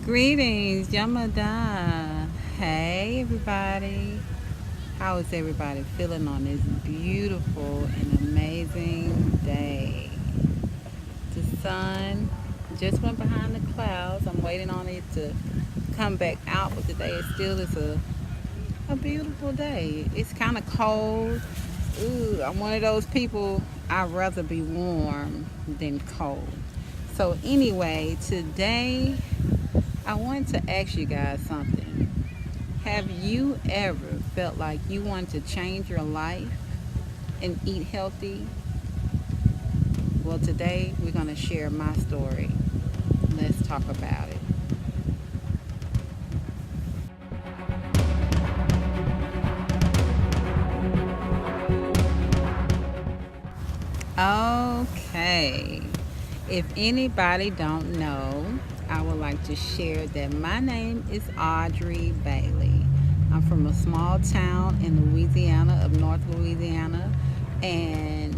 Greetings, Yamada. Hey, everybody. How is everybody feeling on this beautiful and amazing day? The sun just went behind the clouds. I'm waiting on it to come back out, but today it still is a beautiful day. It's kind of cold. Ooh, I'm one of those people, I'd rather be warm than cold. So, anyway, today I wanted to ask you guys something. Have you ever felt like you wanted to change your life and eat healthy? Well, today we're going to share my story. Let's talk about it. Okay. If anybody don't know, I would like to share that my name is Audrey Bailey. I'm from a small town in Louisiana, of North Louisiana, and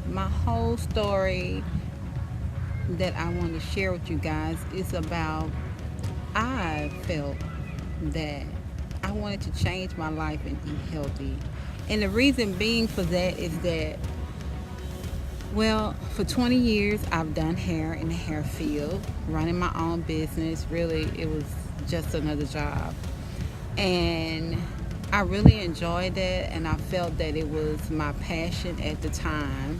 my whole story that I want to share with you guys is about I felt that I wanted to change my life and eat healthy. And the reason being for that is that, well, for 20 years, I've done hair in the hair field, running my own business. Really, it was just another job. And I really enjoyed that, and I felt that it was my passion at the time.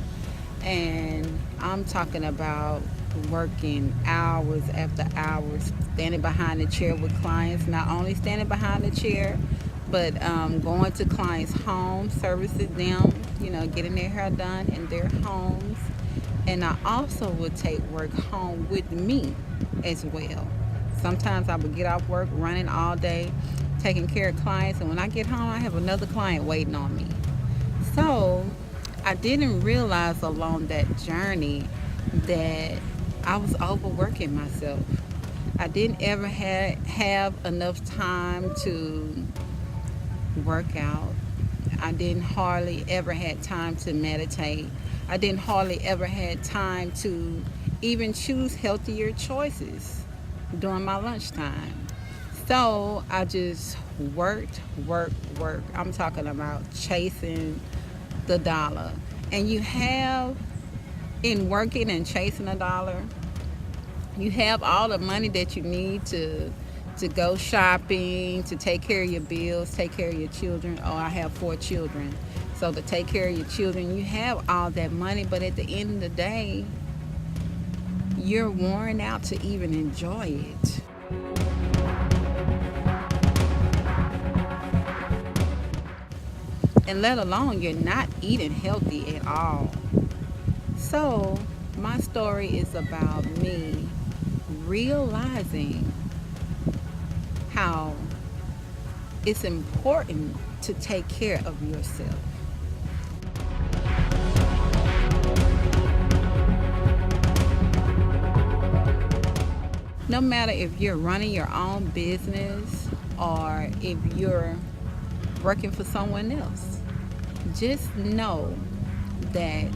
And I'm talking about working hours after hours, standing behind the chair with clients, not only standing behind the chair, but going to clients' homes, servicing them, getting their hair done in their homes. And I also would take work home with me as well. Sometimes I would get off work running all day, taking care of clients, and when I get home, I have another client waiting on me. So I didn't realize along that journey that I was overworking myself. I didn't ever have enough time to work out. I didn't hardly ever had time to meditate. I didn't hardly ever had time to even choose healthier choices during my lunchtime. So I just worked. I'm talking about chasing the dollar. And you have, in working and chasing a dollar, you have all the money that you need to go shopping, to take care of your bills, take care of your children. Oh, I have 4 children. So to take care of your children, you have all that money, but at the end of the day, you're worn out to even enjoy it. And let alone you're not eating healthy at all. So my story is about me realizing how it's important to take care of yourself. No matter if you're running your own business or if you're working for someone else, just know that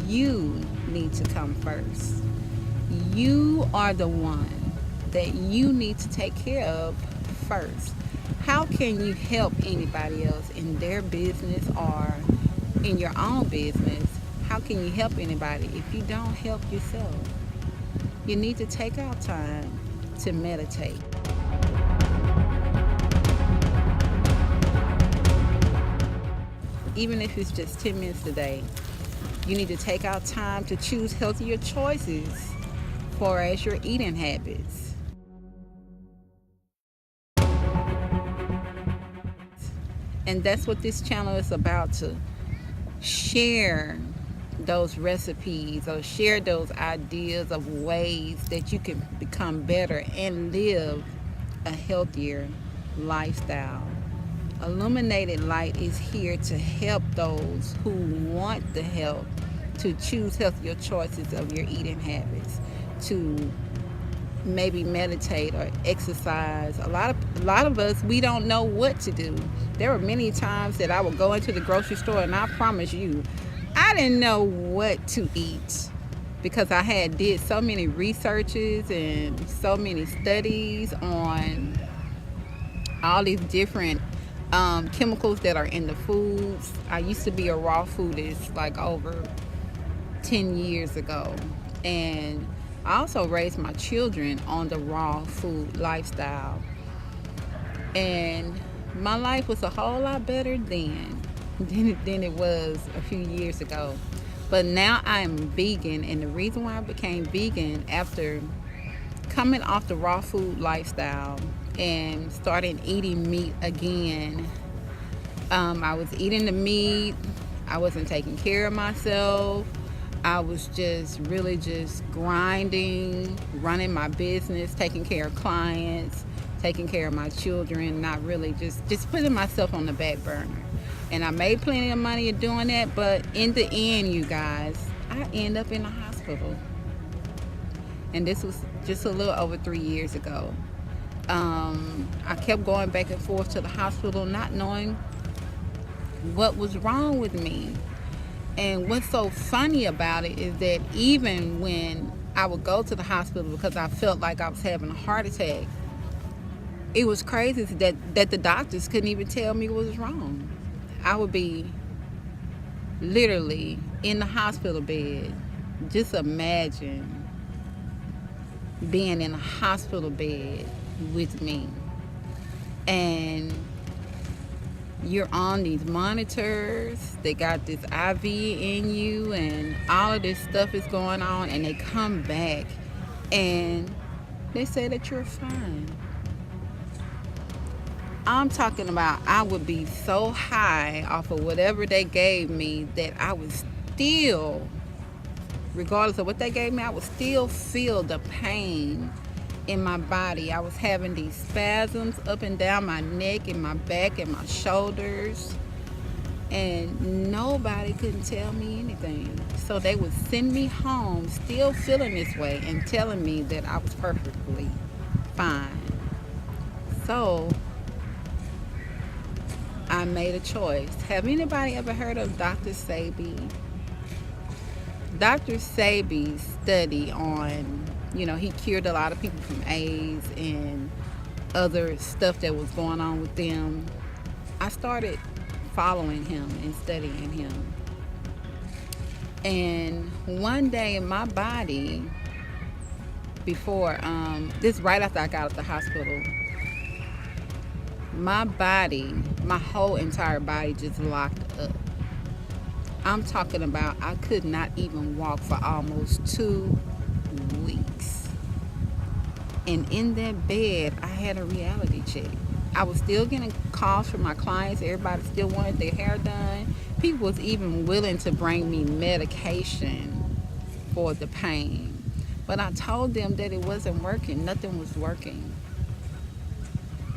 you need to come first. You are the one that you need to take care of first. How can you help anybody else in their business or in your own business? How can you help anybody if you don't help yourself? You need to take out time to meditate. Even if it's just 10 minutes a day, you need to take out time to choose healthier choices for as your eating habits. And that's what this channel is about, to share those recipes or share those ideas of ways that you can become better and live a healthier lifestyle. Illuminated Light is here to help those who want the help to choose healthier choices of your eating habits, to maybe meditate or exercise. A lot of us, we don't know what to do. There were many times that I would go into the grocery store, and I promise you, I didn't know what to eat. because I had did so many researches and so many studies on all these different chemicals that are in the foods. I used to be a raw foodist like over 10 years ago, and I also raised my children on the raw food lifestyle, and my life was a whole lot better than it was a few years ago. But now I am vegan, and the reason why I became vegan after coming off the raw food lifestyle and starting eating meat again, I was eating the meat, I wasn't taking care of myself, I was just really just grinding, running my business, taking care of clients, taking care of my children, not really just putting myself on the back burner. And I made plenty of money doing that, but in the end, you guys, I end up in the hospital. And this was just a little over 3 years ago. I kept going back and forth to the hospital, not knowing what was wrong with me. And what's so funny about it is that even when I would go to the hospital because I felt like I was having a heart attack, it was crazy that the doctors couldn't even tell me what was wrong. I would be literally in the hospital bed. Just imagine being in a hospital bed with me, and you're on these monitors, they got this IV in you, and all of this stuff is going on, and they come back and they say that you're fine. I'm talking about I would be so high off of whatever they gave me that I would still, regardless of what they gave me, I would still feel the pain in my body. I was having these spasms up and down my neck and my back and my shoulders, and nobody couldn't tell me anything. So they would send me home still feeling this way and telling me that I was perfectly fine. So I made a choice. Have anybody ever heard of Dr. Sebi? Dr. Sebi's study on, he cured a lot of people from AIDS and other stuff that was going on with them. I started following him and studying him. And one day in my body, before, this right after I got out of the hospital, my body, my whole entire body just locked up. I'm talking about I could not even walk for almost 2 weeks. And in that bed, I had a reality check. I was still getting calls from my clients. Everybody still wanted their hair done. People was even willing to bring me medication for the pain. But I told them that it wasn't working. Nothing was working.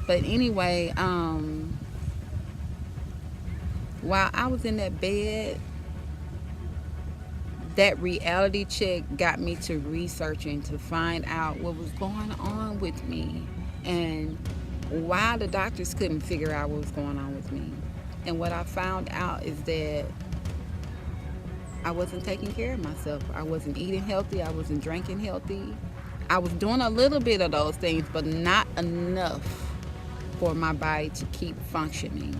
But anyway, while I was in that bed, that reality check got me to researching to find out what was going on with me and why the doctors couldn't figure out what was going on with me. And what I found out is that I wasn't taking care of myself. I wasn't eating healthy. I wasn't drinking healthy. I was doing a little bit of those things, but not enough for my body to keep functioning.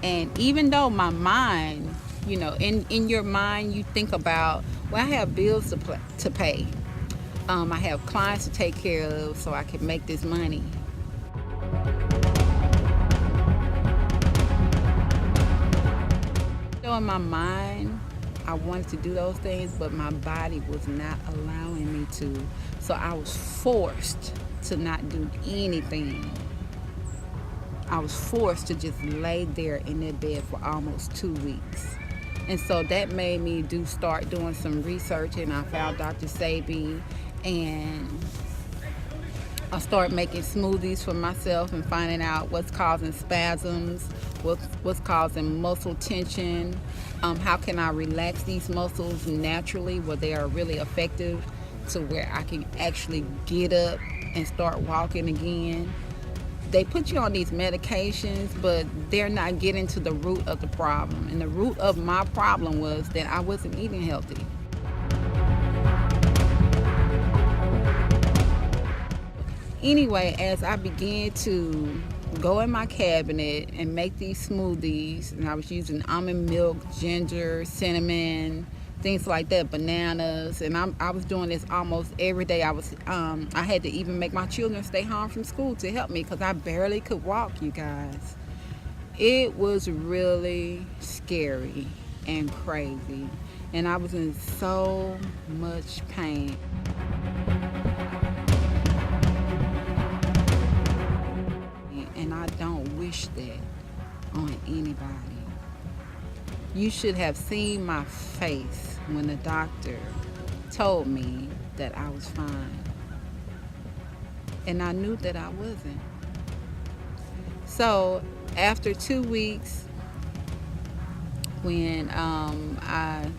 And even though my mind, in your mind you think about, well, I have bills to pay. I have clients to take care of so I can make this money. So in my mind, I wanted to do those things, but my body was not allowing me to. So I was forced to not do anything. I was forced to just lay there in that bed for almost 2 weeks. And so that made me start doing some research, and I found Dr. Sebi, and I started making smoothies for myself and finding out what's causing spasms, what's causing muscle tension, how can I relax these muscles naturally where they are really effective to where I can actually get up and start walking again. they put you on these medications, but they're not getting to the root of the problem. And the root of my problem was that I wasn't eating healthy. Anyway, as I began to go in my cabinet and make these smoothies, and I was using almond milk, ginger, cinnamon, things like that, bananas, and I was doing this almost every day. I had to even make my children stay home from school to help me because I barely could walk, you guys. It was really scary and crazy, and I was in so much pain. And I don't wish that on anybody. You should have seen my face when the doctor told me that I was fine. And I knew that I wasn't. So after 2 weeks, when I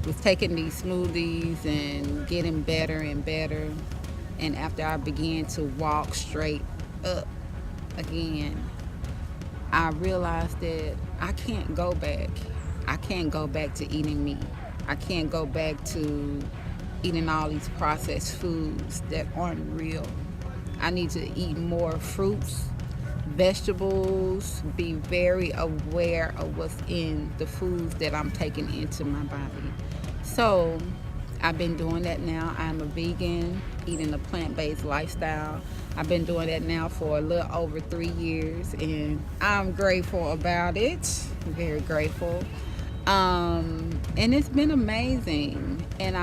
was taking these smoothies and getting better and better, and after I began to walk straight up again, I realized that I can't go back. I can't go back to eating meat. I can't go back to eating all these processed foods that aren't real. I need to eat more fruits, vegetables, be very aware of what's in the foods that I'm taking into my body. So I've been doing that now. I'm a vegan, eating a plant-based lifestyle. I've been doing that now for a little over 3 years, and I'm grateful about it. Very grateful. And it's been amazing. And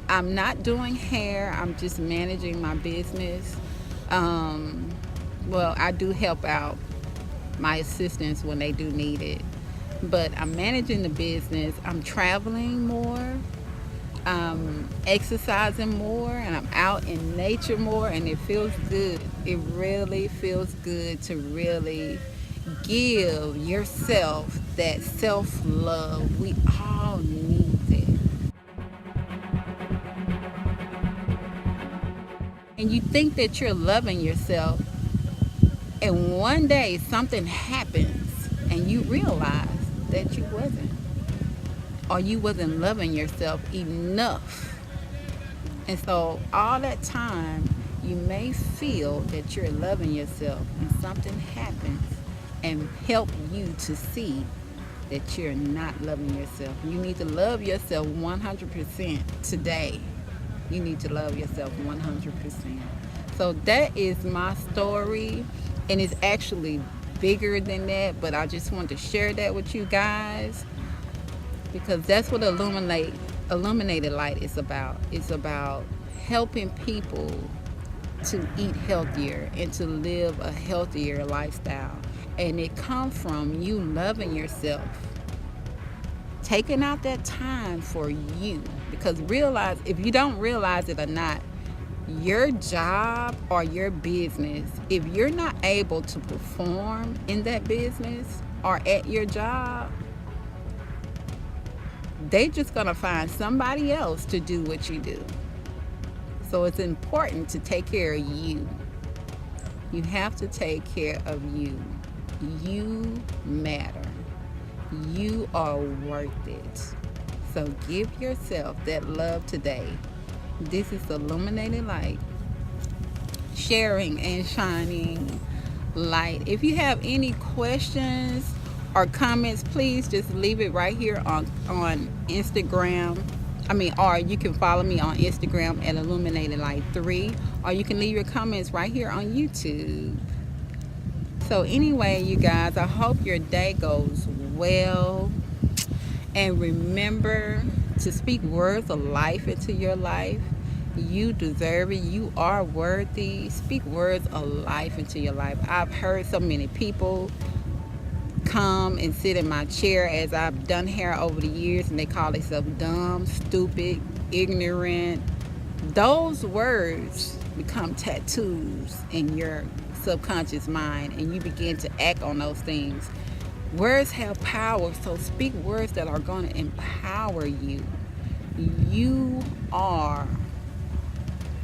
I'm not doing hair. I'm just managing my business. Well, I do help out my assistants when they do need it. But I'm managing the business. I'm traveling more. I'm exercising more, and I'm out in nature more, and it feels good. It really feels good to really give yourself that self-love. We all need it. And you think that you're loving yourself, and one day something happens and you realize that you wasn't, or you wasn't loving yourself enough. And so all that time you may feel that you're loving yourself, and something happens and help you to see that you're not loving yourself. You need to love yourself 100% today. You need to love yourself 100%. So that is my story, and it's actually bigger than that, but I just want to share that with you guys, because that's what Illuminated Light is about. It's about helping people to eat healthier and to live a healthier lifestyle. And it comes from you loving yourself, taking out that time for you. Because realize, if you don't realize it or not, your job or your business, if you're not able to perform in that business or at your job, they just gonna find somebody else to do what you do. So it's important to take care of you. You have to take care of you. You matter. You are worth it. So give yourself that love today. This is Illuminated Light, sharing and shining light. If you have any questions or comments, please just leave it right here on Instagram. Or you can follow me on Instagram at Illuminated Light 3, or you can leave your comments right here on YouTube. So anyway, you guys, I hope your day goes well, and remember to speak words of life into your life. You deserve it. You are worthy. Speak words of life into your life. I've heard so many people come and sit in my chair as I've done hair over the years, and they call themselves dumb, stupid, ignorant. Those words become tattoos in your subconscious mind, and you begin to act on those things. Words have power, so speak words that are going to empower you. You are,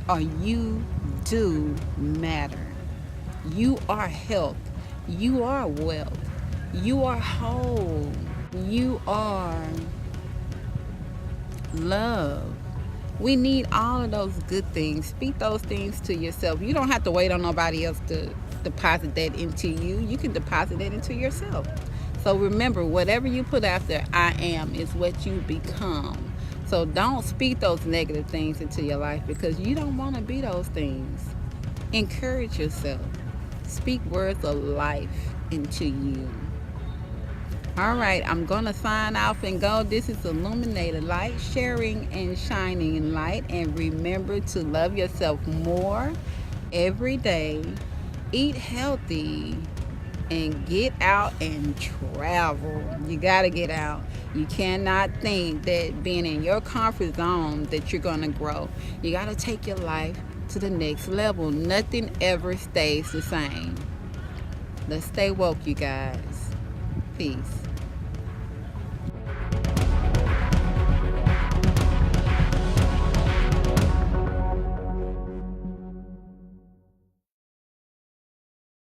or you do matter. You are health. You are wealth. You are whole. You are love. We need all of those good things. Speak those things to yourself. You don't have to wait on nobody else to deposit that into you. You can deposit it into yourself. So remember, whatever you put after I am is what you become. So don't speak those negative things into your life because you don't want to be those things. Encourage yourself. Speak words of life into you. All right, I'm going to sign off and go. This is Illuminated Light, sharing and shining in light. And remember to love yourself more every day. Eat healthy and get out and travel. You got to get out. You cannot think that being in your comfort zone that you're going to grow. You got to take your life to the next level. Nothing ever stays the same. Let's stay woke, you guys. Peace.